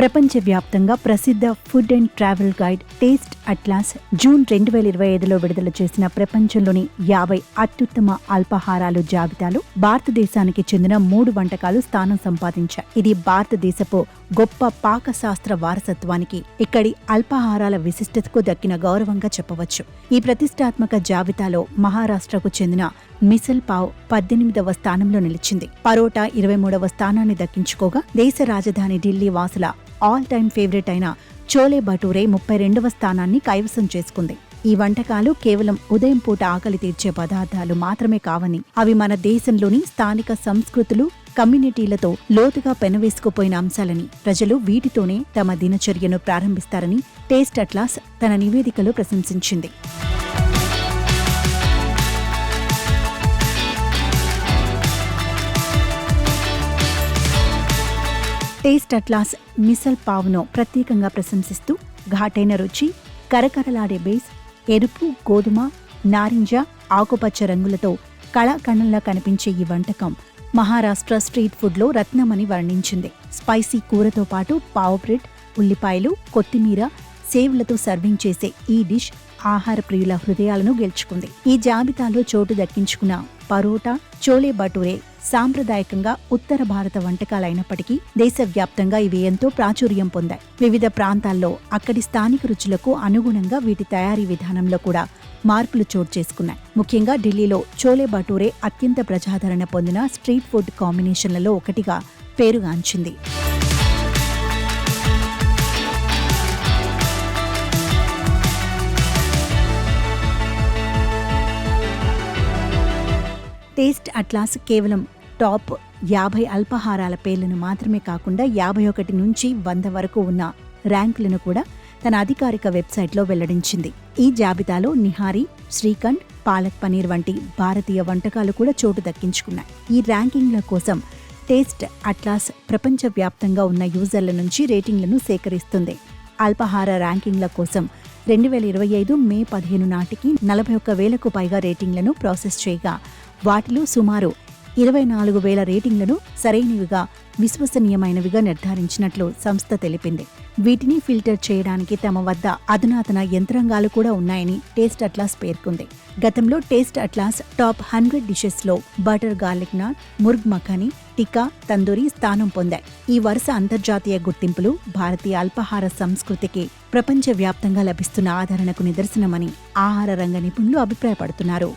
ప్రపంచవ్యాప్తంగా ప్రసిద్ధ food and travel guide taste atlas June 2025లో విడుదల చేసిన ప్రపంచంలోని 50 అత్యుత్తమ అల్పాహారాలు జాబితాలో భారతదేశానికి చెందిన 3 వంటకాలు స్థానం సంపాదించాయి. ఇది భారతదేశపు గొప్ప పాకశాస్త్ర వారసత్వానికి, ఇక్కడి అల్పాహారాల విశిష్టతకు దక్కిన గౌరవంగా చెప్పవచ్చు. ఈ ప్రతిష్టాత్మక జాబితాలో మహారాష్ట్రకు చెందిన మిసల్ పావ్ 18వ స్థానంలో నిలిచింది. పరోటా 23వ స్థానాన్ని దక్కించుకోగా, దేశ రాజధాని ఢిల్లీ వాసుల ఆల్ టైమ్ ఫేవరెట్ అయిన చోలే భటూరే 32వ స్థానాన్ని కైవసం చేసుకుంది. ఈ వంటకాలు కేవలం ఉదయం పూట ఆకలి తీర్చే పదార్థాలు మాత్రమే కావని, అవి మన దేశంలోని స్థానిక సంస్కృతులు, కమ్యూనిటీలతో లోతుగా పెనవేసుకుపోయిన అంశాలని, ప్రజలు వీటితోనే తమ దినచర్యను ప్రారంభిస్తారని టేస్ట్ అట్లాస్ తన నివేదికలో ప్రశంసించింది. టేస్ట్ అట్లాస్ మిసల్ పావ్ను ప్రత్యేకంగా ప్రశంసిస్తూ, ఘాటైన రుచి, కరకరలాడే బేస్, ఎరుపు, గోధుమ, నారింజ, ఆకుపచ్చ రంగులతో కళాఖండంలా కనిపించే ఈ వంటకం మహారాష్ట్ర స్ట్రీట్ ఫుడ్లో రత్నమని వర్ణించింది. స్పైసీ కూరతో పాటు పావ్ బ్రెడ్, ఉల్లిపాయలు, కొత్తిమీర, సేవ్లతో సర్వింగ్ చేసే ఈ డిష్ ఆహార ప్రియుల హృదయాలను గెలుచుకుంది. ఈ జాబితాలో చోటు దక్కించుకున్న పరోటా, చోలే భటూరే సాంప్రదాయకంగా ఉత్తర భారత వంటకాలైనప్పటికీ దేశవ్యాప్తంగా ఇవి ఎంతో ప్రాచుర్యం పొందాయి. వివిధ ప్రాంతాల్లో అక్కడి స్థానిక రుచులకు అనుగుణంగా వీటి తయారీ విధానంలో కూడా మార్పులు చోటు చేసుకున్నాయి. ముఖ్యంగా ఢిల్లీలో చోలే భటూరే అత్యంత ప్రజాదరణ పొందిన స్ట్రీట్ ఫుడ్ కాంబినేషన్లలో ఒకటిగా పేరుగాంచింది. టేస్ట్ అట్లాస్ కేవలం టాప్ 50 అల్పాహారాల పేర్లను మాత్రమే కాకుండా 51 నుంచి 100 వరకు ఉన్న ర్యాంకులను కూడా తన అధికారిక వెబ్సైట్లో వెల్లడించింది. ఈ జాబితాలో నిహారీ, శ్రీఖండ్, పాలక్ పనీర్ వంటి భారతీయ వంటకాలు కూడా చోటు దక్కించుకున్నాయి. ఈ ర్యాంకింగ్ల కోసం టేస్ట్ అట్లాస్ ప్రపంచవ్యాప్తంగా ఉన్న యూజర్ల నుంచి రేటింగ్లను సేకరిస్తుంది. అల్పాహార ర్యాంకింగ్ల కోసం 2025 మే 15 నాటికి 41,000కు పైగా రేటింగ్లను ప్రాసెస్ చేయగా, వాటిలో సుమారు 24,000 రేటింగ్లను సరైనవిగా, విశ్వసనీయమైనవిగా నిర్ధారించినట్లు సంస్థ తెలిపింది. వీటిని ఫిల్టర్ చేయడానికి తమ వద్ద అధునాతన యంత్రాంగాలు కూడా ఉన్నాయని టేస్ట్ అట్లాస్ పేర్కొంది. గతంలో టేస్ట్ అట్లాస్ టాప్ 100 డిషెస్లో బటర్ గార్లిక్ నాన్, ముర్గ్ మఖానీ, టిక్కా, తందూరి స్థానం పొందాయి. ఈ వరుస అంతర్జాతీయ గుర్తింపులు భారతీయ అల్పాహార సంస్కృతికి ప్రపంచవ్యాప్తంగా లభిస్తున్న ఆదరణకు నిదర్శనమని ఆహార రంగ నిపుణులు అభిప్రాయపడుతున్నారు.